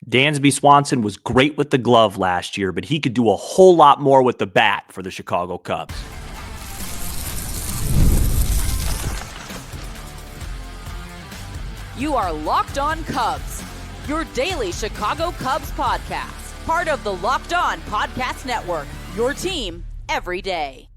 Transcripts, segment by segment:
Dansby Swanson was great with the glove last year, but he could do a whole lot more with the bat for the Chicago Cubs. You are Locked On Cubs, your daily Chicago Cubs podcast, part of the Locked On Podcast Network, your team every day.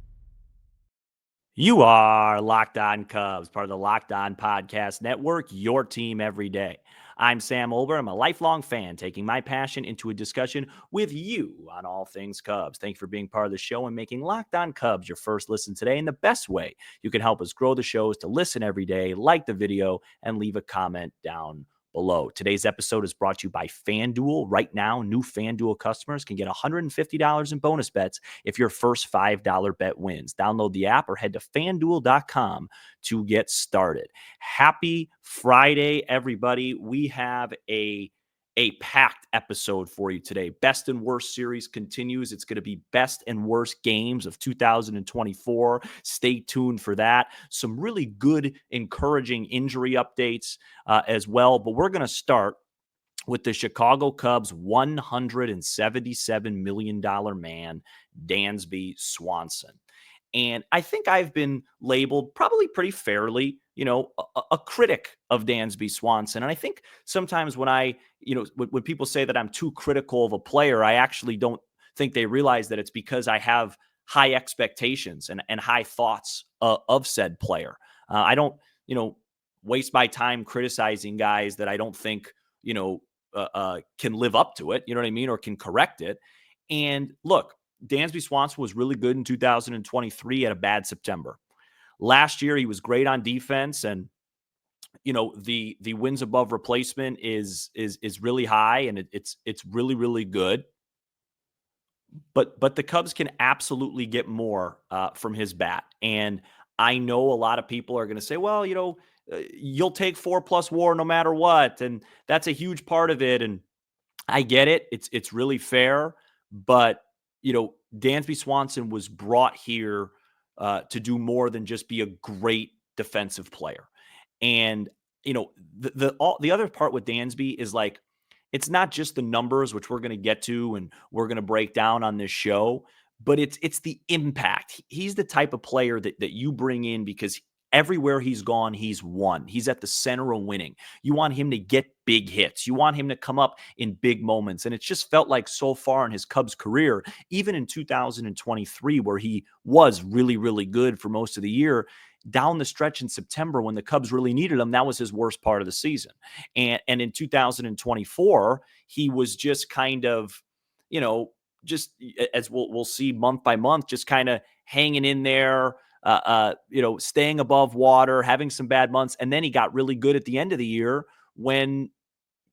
You are Locked On Cubs, part of the Locked On Podcast Network, your team every day. I'm Sam Olber. I'm a lifelong fan, taking my passion into a discussion with you on all things Cubs. Thank you for being part of the show and making Locked On Cubs your first listen today. And the best way you can help us grow the show is to listen every day, like the video, and leave a comment down below. Today's episode is brought to you by FanDuel. Right now, new FanDuel customers can get $150 in bonus bets if your first $5 bet wins. Download the app or head to FanDuel.com to get started. Happy Friday, everybody. We have a packed episode for you today. Best and worst series continues. It's going to be best and worst games of 2024. Stay tuned for that. Some really good, encouraging injury updates as well. But we're going to start with the Chicago Cubs' $177 million man, Dansby Swanson. And I think I've been labeled probably pretty fairly, a critic of Dansby Swanson. And I think sometimes when when people say that I'm too critical of a player, I actually don't think they realize that it's because I have high expectations and high thoughts of said player. I don't, waste my time criticizing guys that I don't think, can live up to it, you know what I mean, or can correct it. And look, Dansby Swanson was really good in 2023 at a bad September. Last year, he was great on defense, and the wins above replacement is really high, and it's really, really good. But the Cubs can absolutely get more from his bat, and I know a lot of people are going to say, well, you'll take 4+ WAR no matter what, and that's a huge part of it. And I get it; it's really fair, but Dansby Swanson was brought here to do more than just be a great defensive player. And, the other part with Dansby is like, it's not just the numbers, which we're going to get to and we're going to break down on this show, but it's the impact. He's the type of player that you bring in because everywhere he's gone, he's won. He's at the center of winning. You want him to get big hits. You want him to come up in big moments. And it's just felt like so far in his Cubs career, even in 2023, where he was really, really good for most of the year, down the stretch in September when the Cubs really needed him, that was his worst part of the season. And in 2024, he was just kind of, just as we'll see month by month, just kind of hanging in there, staying above water, having some bad months. And then he got really good at the end of the year when,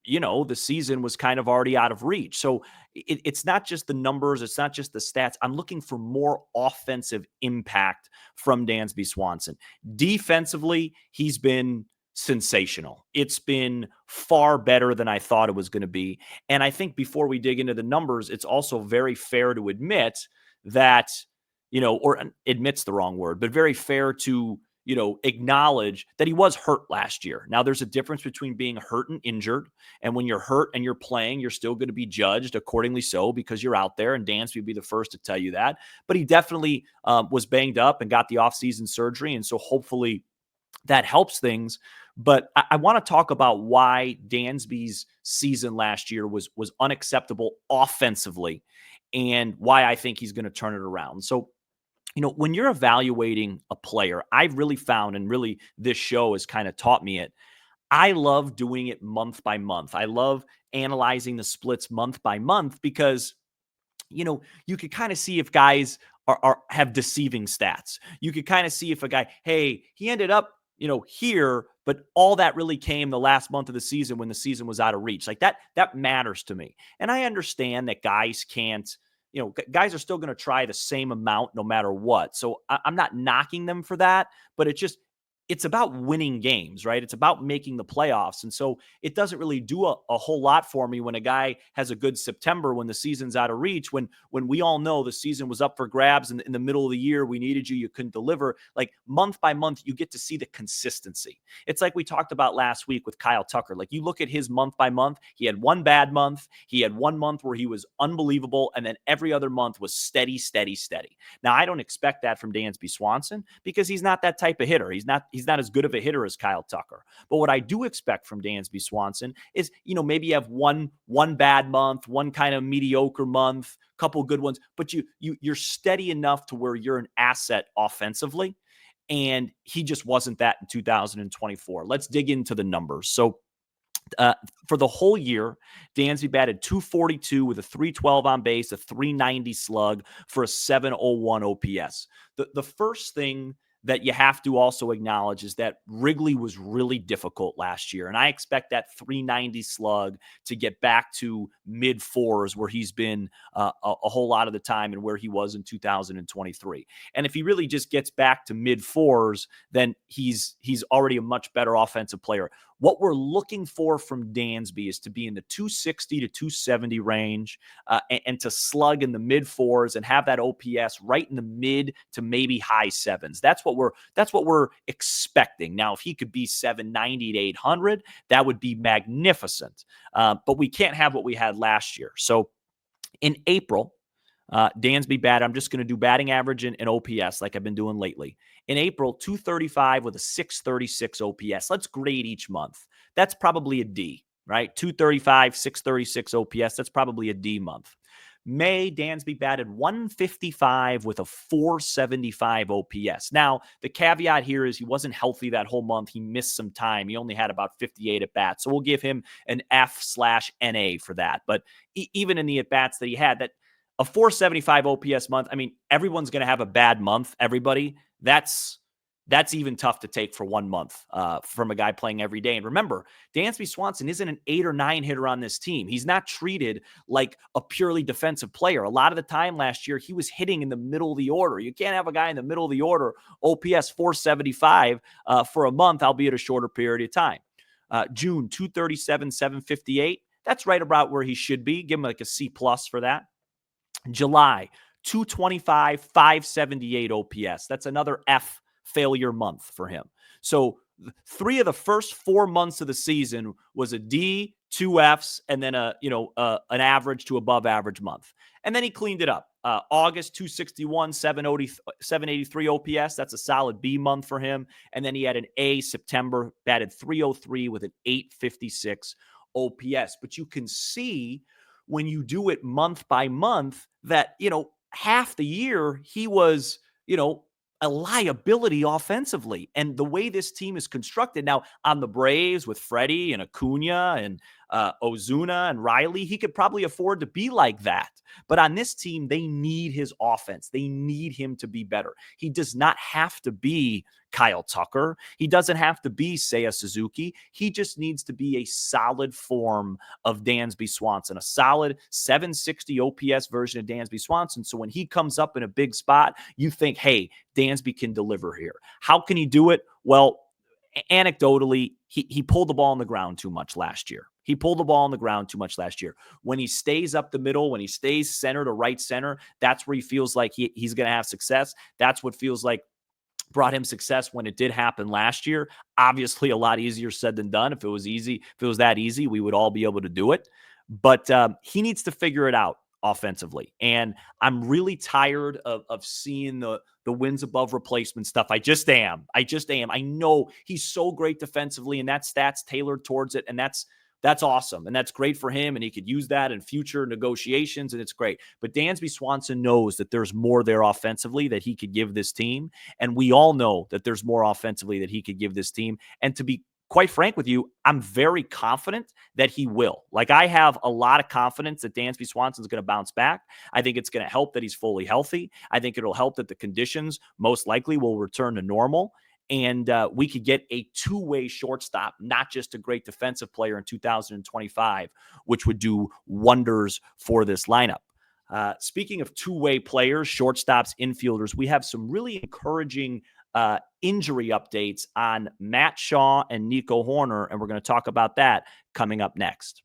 the season was kind of already out of reach. So it's not just the numbers. It's not just the stats. I'm looking for more offensive impact from Dansby Swanson. Defensively, he's been sensational. It's been far better than I thought it was going to be. And I think before we dig into the numbers, it's also very fair to admit that, or admit's the wrong word, but very fair to, acknowledge that he was hurt last year. Now, there's a difference between being hurt and injured. And when you're hurt and you're playing, you're still going to be judged accordingly so because you're out there. And Dansby would be the first to tell you that. But he definitely was banged up and got the offseason surgery. And so hopefully that helps things. But I want to talk about why Dansby's season last year was unacceptable offensively and why I think he's going to turn it around. So, when you're evaluating a player, I've really found, and really this show has kind of taught me it, I love doing it month by month. I love analyzing the splits month by month because, you could kind of see if guys have deceiving stats. You could kind of see if a guy, hey, he ended up, here, but all that really came the last month of the season when the season was out of reach. Like that matters to me. And I understand that guys can't, guys are still going to try the same amount no matter what. So I'm not knocking them for that, but it's about winning games, right? It's about making the playoffs. And so it doesn't really do a whole lot for me when a guy has a good September when the season's out of reach, when we all know the season was up for grabs and in the middle of the year, we needed you couldn't deliver. Like month by month, you get to see the consistency. It's like we talked about last week with Kyle Tucker. Like you look at his month by month, he had one bad month, he had one month where he was unbelievable, and then every other month was steady, steady, steady. Now, I don't expect that from Dansby Swanson because he's not that type of hitter. He's not as good of a hitter as Kyle Tucker. But what I do expect from Dansby Swanson is, maybe you have one bad month, one kind of mediocre month, couple good ones, but you're steady enough to where you're an asset offensively. And he just wasn't that in 2024. Let's dig into the numbers. So for the whole year, Dansby batted .242 with a .312 on base, a .390 slug for a .701 OPS. The first thing that you have to also acknowledge is that Wrigley was really difficult last year. And I expect that .390 slug to get back to mid fours where he's been a whole lot of the time and where he was in 2023. And if he really just gets back to mid fours, then he's already a much better offensive player. What we're looking for from Dansby is to be in the 260 to 270 range and to slug in the mid fours and have that OPS right in the mid to maybe high sevens. That's what we're expecting. Now, if he could be 790 to 800, that would be magnificent. But we can't have what we had last year. So in April, Dansby batted. I'm just going to do batting average and OPS like I've been doing lately. In April, 235 with a 636 OPS. Let's grade each month. That's probably a D, right? 235, 636 OPS. That's probably a D month. May, Dansby batted 155 with a 475 OPS. Now, the caveat here is he wasn't healthy that whole month. He missed some time. He only had about 58 at-bats. So we'll give him an F/NA for that. But even in the at-bats that he had, that a 475 OPS month, I mean, everyone's going to have a bad month, everybody. That's even tough to take for 1 month from a guy playing every day. And remember, Dansby Swanson isn't an 8 or 9 hitter on this team. He's not treated like a purely defensive player. A lot of the time last year, he was hitting in the middle of the order. You can't have a guy in the middle of the order, OPS 475 for a month, albeit a shorter period of time. June, 237, 758. That's right about where he should be. Give him like a C+ for that. July, 225, 578 OPS. That's another F failure month for him. So 3 of the first 4 months of the season was a D, 2 Fs, and then an average to above average month. And then he cleaned it up. August, 261, 783 OPS. That's a solid B month for him. And then he had an A September, batted 303 with an 856 OPS. But you can see when you do it month by month that, half the year he was, a liability offensively. And the way this team is constructed now on the Braves with Freddie and Acuna and Ozuna and Riley, he could probably afford to be like that. But on this team, they need his offense. They need him to be better. He does not have to be Kyle Tucker. He doesn't have to be Seiya Suzuki. He just needs to be a solid form of Dansby Swanson, a solid 760 OPS version of Dansby Swanson. So when he comes up in a big spot, you think, hey, Dansby can deliver here. How can he do it? Well, anecdotally, he pulled the ball on the ground too much last year. When he stays up the middle, when he stays center to right center, that's where he feels like he's going to have success. That's what feels like brought him success when it did happen last year. Obviously, a lot easier said than done. If it was that easy, we would all be able to do it. But he needs to figure it out offensively. And I'm really tired of seeing the wins above replacement stuff. I just am. I know he's so great defensively, and that stat's tailored towards it. And that's awesome. And that's great for him. And he could use that in future negotiations. And it's great. But Dansby Swanson knows that there's more there offensively that he could give this team. And we all know that there's more offensively that he could give this team. And to be quite frank with you, I'm very confident that he will. Like, I have a lot of confidence that Dansby Swanson is going to bounce back. I think it's going to help that he's fully healthy. I think it'll help that the conditions most likely will return to normal. And we could get a two-way shortstop, not just a great defensive player in 2025, which would do wonders for this lineup. Speaking of two-way players, shortstops, infielders, we have some really encouraging injury updates on Matt Shaw and Nico Horner, and we're going to talk about that coming up next.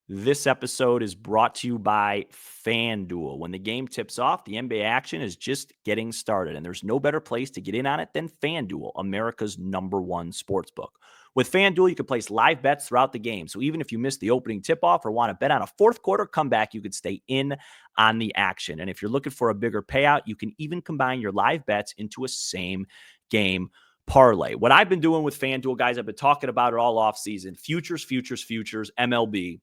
This episode is brought to you by FanDuel. When the game tips off, the NBA action is just getting started, and there's no better place to get in on it than FanDuel, America's #1 sportsbook. With FanDuel, you can place live bets throughout the game, so even if you miss the opening tip-off or want to bet on a fourth quarter comeback, you could stay in on the action. And if you're looking for a bigger payout, you can even combine your live bets into a same-game parlay. What I've been doing with FanDuel, guys, I've been talking about it all offseason. Futures, MLB.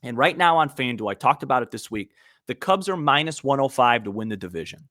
And right now on FanDuel, I talked about it this week. The Cubs are minus 105 to win the division.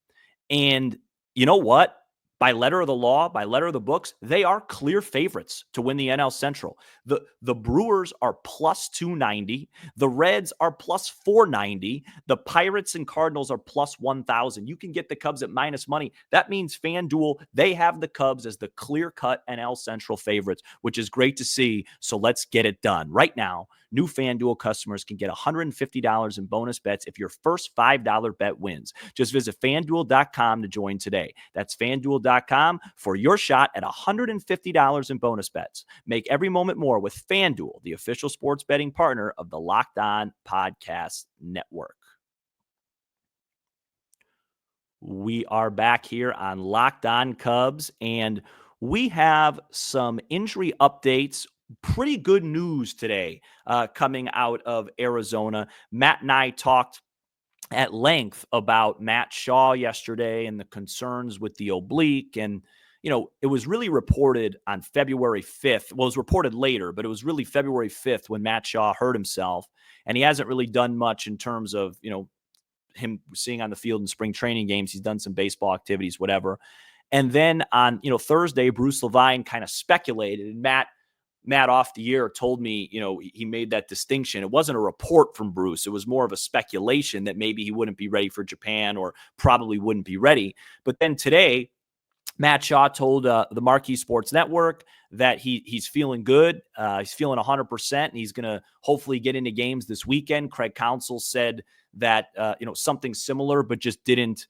And you know what? By letter of the law, by letter of the books, they are clear favorites to win the NL Central. The Brewers are plus 290. The Reds are plus 490. The Pirates and Cardinals are plus 1,000. You can get the Cubs at minus money. That means FanDuel, they have the Cubs as the clear-cut NL Central favorites, which is great to see. So let's get it done. Right now, new FanDuel customers can get $150 in bonus bets if your first $5 bet wins. Just visit FanDuel.com to join today. That's FanDuel.com for your shot at $150 in bonus bets. Make every moment more with FanDuel, the official sports betting partner of the Locked On Podcast Network. We are back here on Locked On Cubs, and we have some injury updates. Pretty good news today coming out of Arizona. Matt and I talked at length about Matt Shaw yesterday and the concerns with the oblique. And, you know, it was really reported on February 5th. Well, it was reported later, but it was really February 5th when Matt Shaw hurt himself. And he hasn't really done much in terms of, you know, him seeing on the field in spring training games. He's done some baseball activities, whatever. And then on, you know, Thursday, Bruce Levine kind of speculated, and Matt off the air told me, you know, he made that distinction. It wasn't a report from Bruce. It was more of a speculation that maybe he wouldn't be ready for Japan or probably wouldn't be ready. But then today, Matt Shaw told the Marquee Sports Network that he's feeling good. He's feeling 100%, and he's going to hopefully get into games this weekend. Craig Counsell said that, you know, something similar, but just didn't,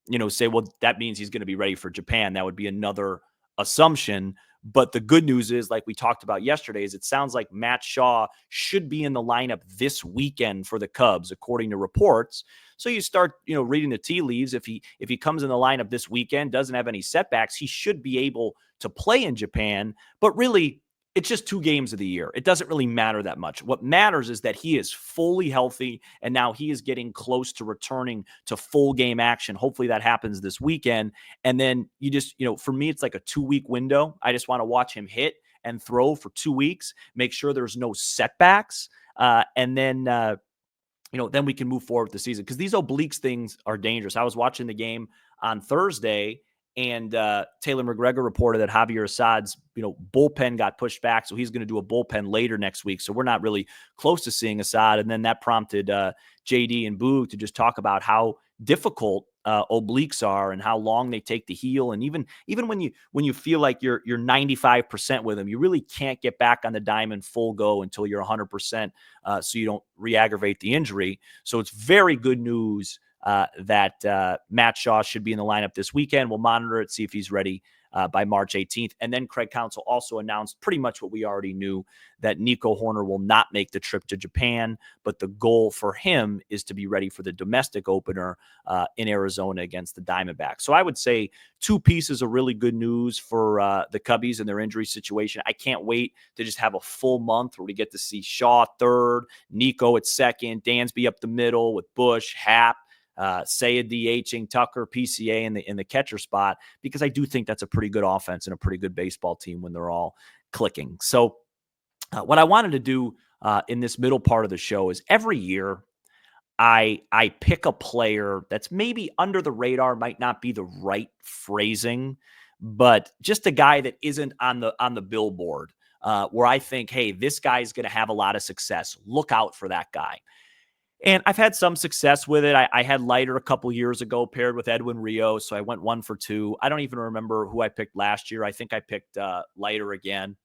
you know, say, well, that means he's going to be ready for Japan. That would be another assumption. But the good news is, like we talked about yesterday, is it sounds like Matt Shaw should be in the lineup this weekend for the Cubs, according to reports. So you start, you know, reading the tea leaves. If he comes in the lineup this weekend, doesn't have any setbacks, he should be able to play in Japan. But really, it's just 2 games of the year. It doesn't really matter that much. What matters is that he is fully healthy, and now he is getting close to returning to full game action. Hopefully that happens this weekend. And then you just, you know, for me, it's like a 2-week window. I just want to watch him hit and throw for 2 weeks, make sure there's no setbacks. And then, you know, then we can move forward with the season, because these obliques things are dangerous. I was watching the game on Thursday, and Taylor McGregor reported that Javier Assad's, you know, bullpen got pushed back, so he's going to do a bullpen later next week. So we're not really close to seeing Assad. And then that prompted JD and Boog to just talk about how difficult obliques are and how long they take to heal. And even when you feel like you're 95% with them, you really can't get back on the diamond full go until you're 100%, so you don't re-aggravate the injury. So it's very good news that Matt Shaw should be in the lineup this weekend. We'll monitor it, see if he's ready by March 18th. And then Craig Counsell also announced pretty much what we already knew, that Nico Horner will not make the trip to Japan, but the goal for him is to be ready for the domestic opener in Arizona against the Diamondbacks. So I would say 2 pieces of really good news for the Cubbies and their injury situation. I can't wait to just have a full month where we get to see Shaw third, Nico at second, Dansby up the middle with Bush, Happ, Sayed DHing, Tucker, PCA in the catcher spot, because I do think that's a pretty good offense and a pretty good baseball team when they're all clicking. So what I wanted to do in this middle part of the show is every year I pick a player that's maybe under the radar, might not be the right phrasing, but just a guy that isn't on the billboard, where I think, hey, this guy's going to have a lot of success. Look out for that guy. And I've had some success with it. I had Leiter a couple years ago paired with Edwin Rios, so I went 1 for 2. I don't even remember who I picked last year. I think I picked Leiter again,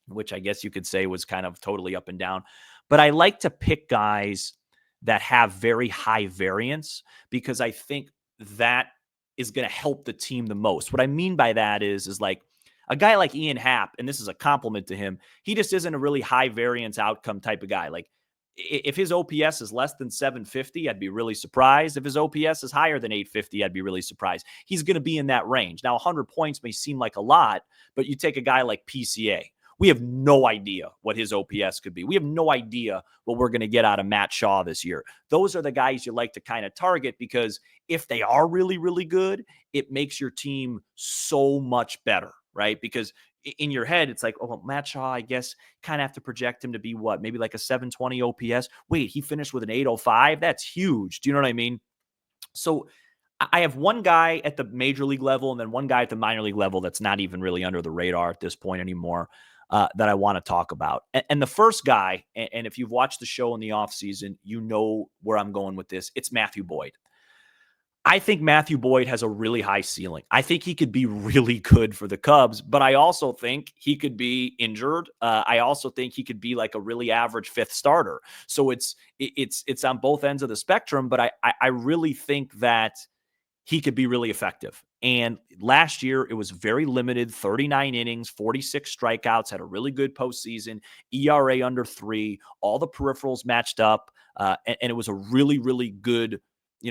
which I guess you could say was kind of totally up and down. But I like to pick guys that have very high variance, because I think that is going to help the team the most. What I mean by that is like a guy like Ian Happ, and this is a compliment to him, he just isn't a really high variance outcome type of guy. Like if his OPS is less than 750, I'd be really surprised. If his OPS is higher than 850, I'd be really surprised. He's going to be in that range. Now, 100 points may seem like a lot, but you take a guy like PCA. We have no idea what his OPS could be. We have no idea what we're going to get out of Matt Shaw this year. Those are the guys you like to kind of target because if they are really, really good, it makes your team so much better, right? Because in your head, it's like, oh, well, Matt Shaw, I guess, kind of have to project him to be what? Maybe like a 720 OPS. Wait, he finished with an 805? That's huge. Do you know what I mean? So I have one guy at the major league level and then one guy at the minor league level that's not even really under the radar at this point anymore that I want to talk about. And the first guy, and if you've watched the show in the offseason, you know where I'm going with this. It's Matthew Boyd. I think Matthew Boyd has a really high ceiling. I think he could be really good for the Cubs, but I also think he could be injured. I also think he could be like a really average fifth starter. So it's on both ends of the spectrum, but I really think that he could be really effective. And last year, it was very limited, 39 innings, 46 strikeouts, had a really good postseason, ERA under 3, all the peripherals matched up, and it was a really, really good,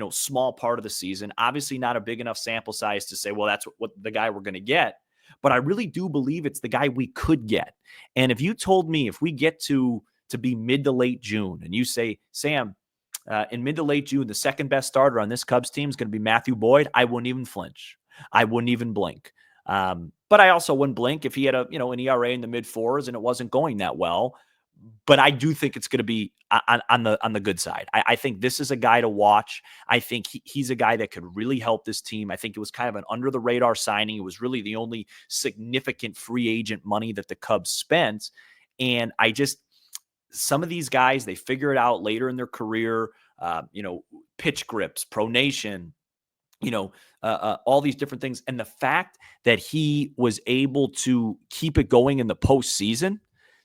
small part of the season. Obviously not a big enough sample size to say, well, that's what the guy we're going to get. But I really do believe it's the guy we could get. And if you told me if we get to be mid to late June and you say, Sam, in mid to late June, the second best starter on this Cubs team is going to be Matthew Boyd, I wouldn't even flinch. I wouldn't even blink. But I also wouldn't blink if he had an ERA in the mid 4s and it wasn't going that well. But I do think it's going to be on the good side. I think this is a guy to watch. I think he's a guy that could really help this team. I think it was kind of an under the radar signing. It was really the only significant free agent money that the Cubs spent. And some of these guys, they figure it out later in their career, pitch grips, pronation, all these different things. And the fact that he was able to keep it going in the postseason,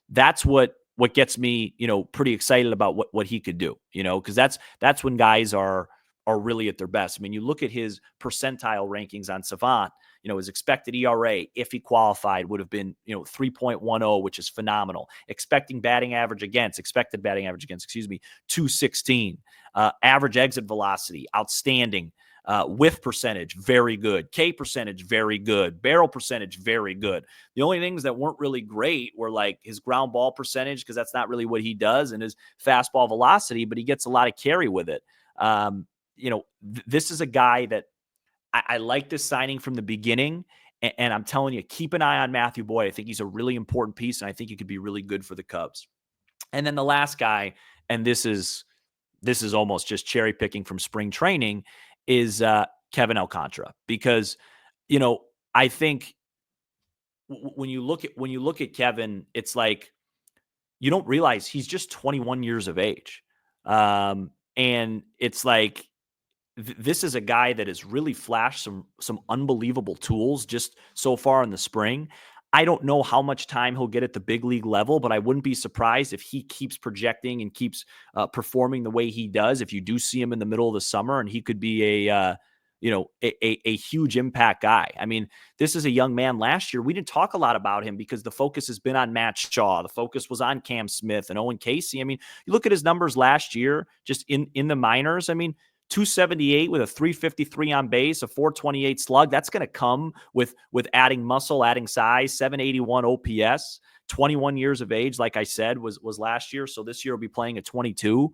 that's what gets me, pretty excited about what he could do, because that's when guys are really at their best. I mean, you look at his percentile rankings on Savant, his expected ERA, if he qualified, would have been, 3.10, which is phenomenal. Expected batting average against, 216. Average exit velocity, outstanding. Whiff percentage, very good. K percentage, very good. Barrel percentage, very good. The only things that weren't really great were like his ground ball percentage, because that's not really what he does, and his fastball velocity, but he gets a lot of carry with it. This is a guy that I like this signing from the beginning, and I'm telling you, keep an eye on Matthew Boyd. I think he's a really important piece, and I think he could be really good for the Cubs. And then the last guy, and this is almost just cherry picking from spring training, is Kevin Alcantara, because I think when you look at Kevin, it's like you don't realize he's just 21 years of age, and it's like this is a guy that has really flashed some unbelievable tools just so far in the spring. I don't know how much time he'll get at the big league level, but I wouldn't be surprised if he keeps projecting and keeps performing the way he does. If you do see him in the middle of the summer, and he could be a huge impact guy. I mean, this is a young man. Last year, we didn't talk a lot about him because the focus has been on Matt Shaw. The focus was on Cam Smith and Owen Casey. I mean, you look at his numbers last year, just in the minors. I mean, 278 with a 353 on base, a 428 slug. That's going to come with adding muscle, adding size. 781 OPS, 21 years of age, like I said, was last year. So this year will be playing at 22.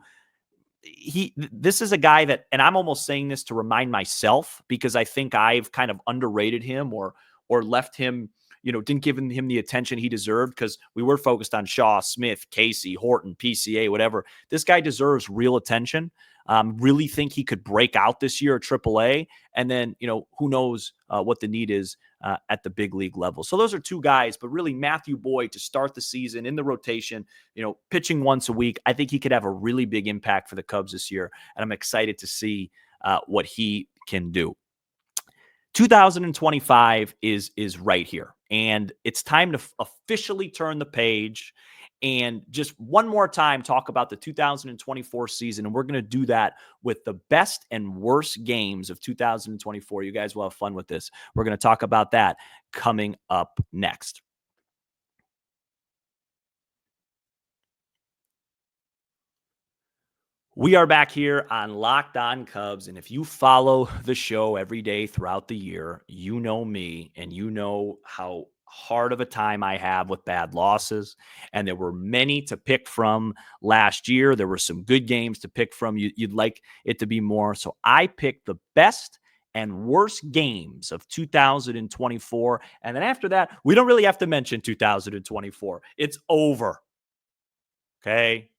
This is a guy that, and I'm almost saying this to remind myself, because I think I've kind of underrated him or left him, didn't give him the attention he deserved, because we were focused on Shaw, Smith, Casey, Horton, PCA, whatever. This guy deserves real attention. Really think he could break out this year at AAA, and then, who knows what the need is at the big league level. So those are two guys, but really Matthew Boyd to start the season in the rotation, pitching once a week. I think he could have a really big impact for the Cubs this year, and I'm excited to see what he can do. 2025 is right here, and it's time to officially turn the page and just one more time talk about the 2024 season. And we're going to do that with the best and worst games of 2024. You guys will have fun with this. We're going to talk about that coming up next. We are back here on Locked On Cubs, and if you follow the show every day throughout the year, you know me and you know how hard of a time I have with bad losses. And there were many to pick from last year. There were some good games to pick from. You'd like it to be more. So I picked the best and worst games of 2024. And then after that, we don't really have to mention 2024. It's over. Okay.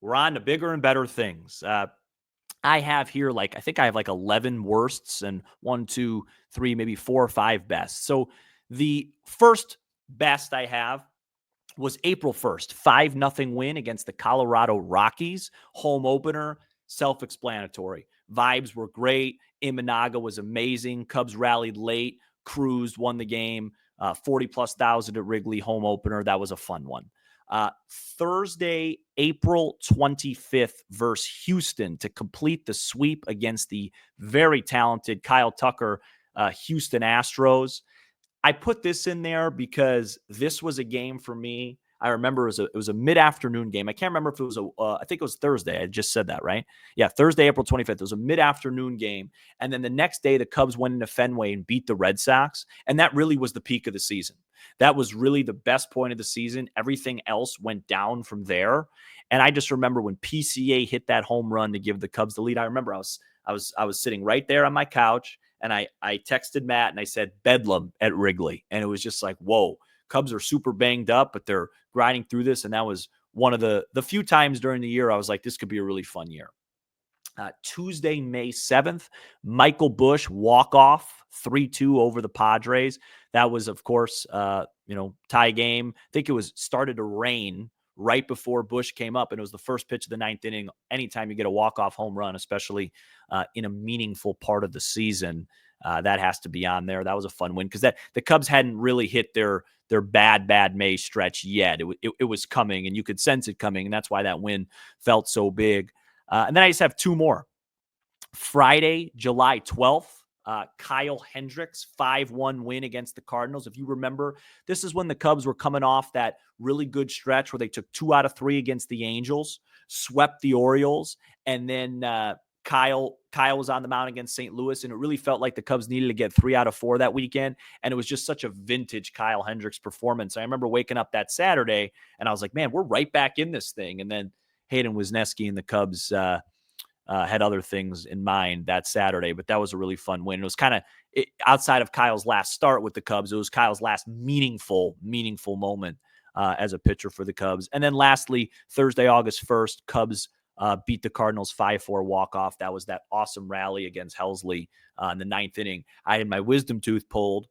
We're on to bigger and better things. I have here, I think I have 11 worsts and 1, 2, 3, maybe 4 or 5 bests. So the first best I have was April 1st, 5-0 win against the Colorado Rockies. Home opener, self-explanatory. Vibes were great. Imanaga was amazing. Cubs rallied late. Cruz won the game. 40+ thousand at Wrigley, home opener. That was a fun one. Thursday, April 25th versus Houston to complete the sweep against the very talented Kyle Tucker Houston Astros. I put this in there because this was a game for me. I remember it was a mid-afternoon game. I can't remember if it was I think it was Thursday. I just said that, right? Yeah, Thursday, April 25th. It was a mid-afternoon game. And then the next day, the Cubs went into Fenway and beat the Red Sox. And that really was the peak of the season. That was really the best point of the season. Everything else went down from there. And I just remember when PCA hit that home run to give the Cubs the lead. I remember I was sitting right there on my couch, and I texted Matt and I said, Bedlam at Wrigley. And it was just like, whoa, Cubs are super banged up, but they're grinding through this. And that was one of the few times during the year I was like, this could be a really fun year. Tuesday, May 7th, Michael Busch walk-off 3-2 over the Padres. That was, of course, tie game. I think it was started to rain right before Busch came up, and it was the first pitch of the 9th inning. Anytime you get a walk-off home run, especially in a meaningful part of the season, that has to be on there. That was a fun win because the Cubs hadn't really hit their bad May stretch yet. It was coming, and you could sense it coming, and that's why that win felt so big. And then I just have 2 more. Friday, July 12th, Kyle Hendricks, 5-1 win against the Cardinals. If you remember, this is when the Cubs were coming off that really good stretch where they took 2 out of 3 against the Angels, swept the Orioles, and then Kyle was on the mound against St. Louis, and it really felt like the Cubs needed to get 3 out of 4 that weekend, and it was just such a vintage Kyle Hendricks performance. I remember waking up that Saturday, and I was like, man, we're right back in this thing. And then Hayden Wisniewski and the Cubs had other things in mind that Saturday, but that was a really fun win. It was kind of outside of Kyle's last start with the Cubs. It was Kyle's last meaningful moment as a pitcher for the Cubs. And then lastly, Thursday, August 1st, Cubs beat the Cardinals 5-4 walk-off. That was that awesome rally against Helsley in the 9th inning. I had my wisdom tooth pulled.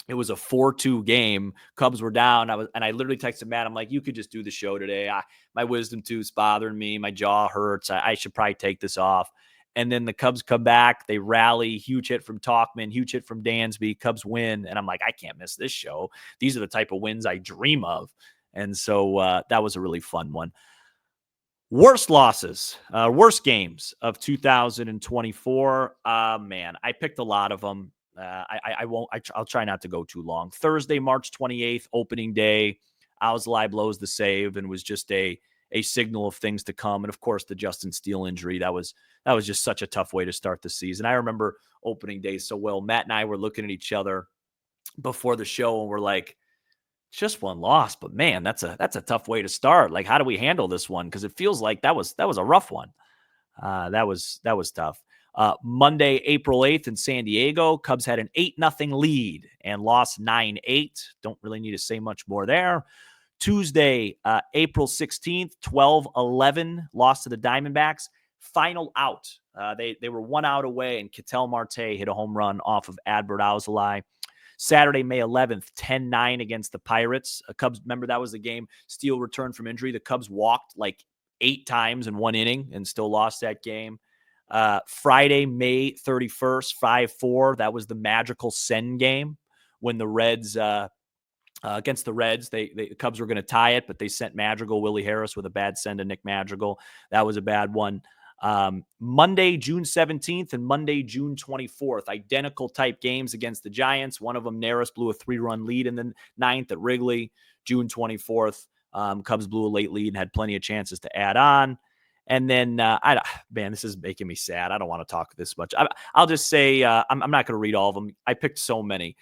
It was a 4-2 game. Cubs were down. I literally texted Matt. I'm like, you could just do the show today. My wisdom tooth's bothering me. My jaw hurts. I should probably take this off. And then the Cubs come back. They rally. Huge hit from Talkman. Huge hit from Dansby. Cubs win. And I'm like, I can't miss this show. These are the type of wins I dream of. And so that was a really fun one. Worst losses, worst games of 2024. Man, I picked a lot of them. I'll try not to go too long. Thursday, March 28th, opening day. Alzolay blows the save and was just a signal of things to come. And of course, the Justin Steele injury. That was just such a tough way to start the season. I remember opening day so well. Matt and I were looking at each other before the show, and we're like, it's just one loss, but man, that's a tough way to start. Like, how do we handle this one? Because it feels like that was a rough one. That was tough. Monday, April 8th in San Diego, Cubs had an 8-0 lead and lost 9-8. Don't really need to say much more there. Tuesday, April 16th, 12-11, lost to the Diamondbacks. Final out. They were 1 out away, and Ketel Marte hit a home run off of Adbert Alzolay. Saturday, May 11th, 10-9 against the Pirates. Cubs, remember that was the game. Steele returned from injury. The Cubs walked like 8 times in 1 inning and still lost that game. Friday, May 31st, 5-4. That was the magical Sen game when the Reds against the Reds. The Cubs were going to tie it, but they sent Madrigal, Willie Harris with a bad send to Nick Madrigal. That was a bad one. Monday, June 17th and Monday, June 24th, identical type games against the Giants. One of them, Neris blew a 3-run lead in the ninth at Wrigley. June 24th, Cubs blew a late lead and had plenty of chances to add on. And then, man, this is making me sad. I don't want to talk this much. I'll just say I'm not going to read all of them. I picked so many.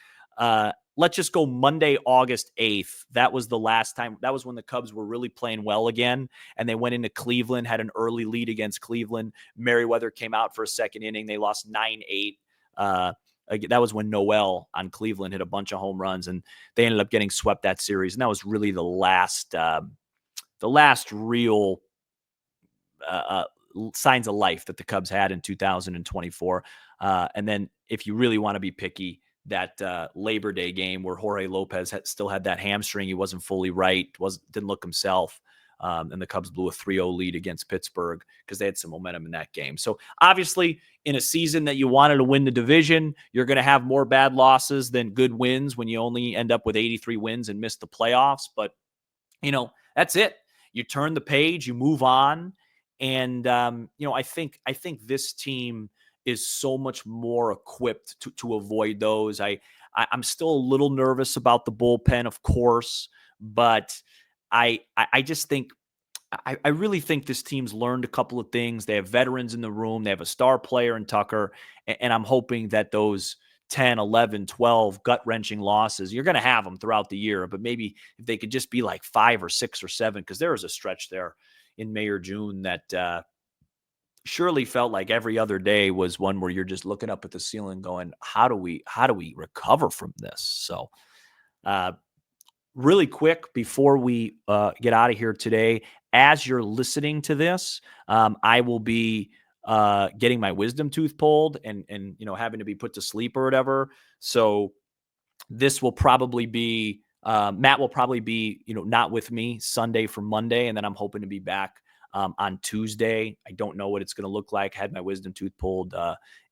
Let's just go Monday, August 8th. That was the last time. That was when the Cubs were really playing well again. And they went into Cleveland, had an early lead against Cleveland. Merriweather came out for a second inning. They lost 9-8. That was when Noel on Cleveland hit a bunch of home runs, and they ended up getting swept that series. And that was really the last real signs of life that the Cubs had in 2024. And then if you really want to be picky, that Labor Day game where Jorge Lopez still had that hamstring. He wasn't fully right, didn't look himself. And the Cubs blew a 3-0 lead against Pittsburgh because they had some momentum in that game. So obviously in a season that you wanted to win the division, you're going to have more bad losses than good wins when you only end up with 83 wins and miss the playoffs. But, that's it. You turn the page, you move on. And, I think this team is so much more equipped to avoid those. I'm still a little nervous about the bullpen, of course, but I just think I really think this team's learned a couple of things. They have veterans in the room. They have a star player in Tucker, and I'm hoping that those 10, 11, 12 gut-wrenching losses, you're going to have them throughout the year, but maybe if they could just be like 5 or 6 or 7, because there was a stretch there in May or June that surely felt like every other day was one where you're just looking up at the ceiling going, how do we recover from this? So really quick before we get out of here today, as you're listening to this, I will be getting my wisdom tooth pulled and having to be put to sleep or whatever. So this will probably be Matt will probably be not with me Sunday for Monday, and then I'm hoping to be back on Tuesday. I don't know what it's going to look like. I had my wisdom tooth pulled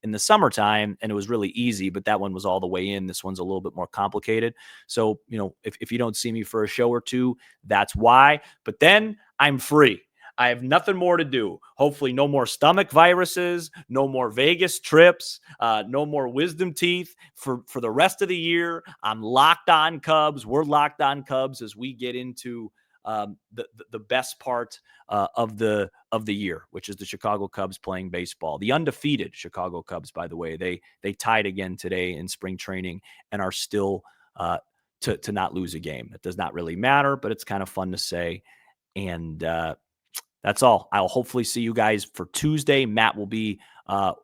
in the summertime, and it was really easy, but that one was all the way in. This one's a little bit more complicated. So, if you don't see me for a show or two, that's why. But then I'm free. I have nothing more to do. Hopefully no more stomach viruses, no more Vegas trips, no more wisdom teeth for the rest of the year. I'm locked on Cubs. We're locked on Cubs as we get into the best part of the year, which is the Chicago Cubs playing baseball. The undefeated Chicago Cubs, by the way, they tied again today in spring training and are still to not lose a game. It does not really matter, but it's kind of fun to say. And that's all. I'll hopefully see you guys for Tuesday. Matt will be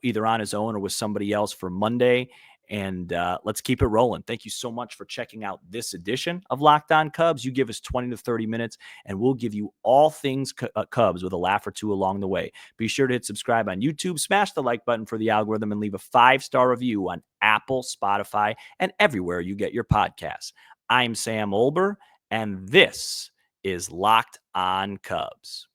either on his own or with somebody else for Monday. And let's keep it rolling. Thank you so much for checking out this edition of Locked On Cubs. You give us 20 to 30 minutes, and we'll give you all things Cubs with a laugh or two along the way. Be sure to hit subscribe on YouTube, smash the like button for the algorithm, and leave a 5-star review on Apple, Spotify, and everywhere you get your podcasts. I'm Sam Olber, and this is Locked On Cubs.